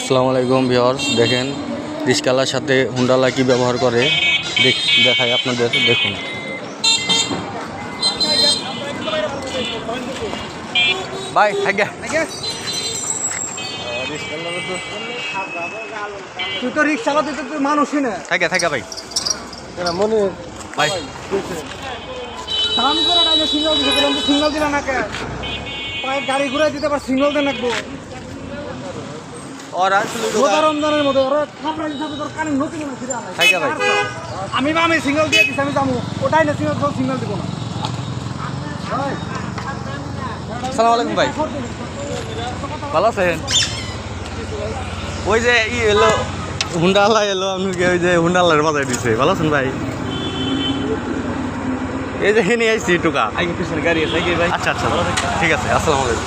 আসসালামু আলাইকুম ভিউয়ার্স, দেখেন রিস্কালার সাথে হুন্ডালা কি ব্যবহার করে দেখাই আপনাদের। দেখুন ভাই থাকে তুই তো রিক্সা চালাতে তুই মানুষই না থাকে থাকে ভাই মনে ভাই সাম করে না সিগন্যাল দিতে গেলাম, সিগন্যাল দিলা না কে পায়ে গাড়ি ঘুরাই দিতে পার সিগন্যাল দেন রাখবো ওরা রমজানের মধ্যে ওরা খাপড়া হিসাবে তোর কানে নতুন না ফিরে আনাই থাকে ভাই আমি সিগন্যাল দিয়ে দিছি, আমি যাবো ওটাই না সিগন্যাল দিব না। আসসালামু আলাইকুম ভাই, ভালো আছেন? ওই যে এলো হুন্ডালা এলো, আপনাকে ওই যে হুন্ডালার বাজার দিছে। ভালো আছেন ভাই? এই যে নিয়ে আইসি টুকা। পিছনে গাড়ি আছে ভাই। আচ্ছা আচ্ছা ঠিক আছে, আসসালামু আলাইকুম।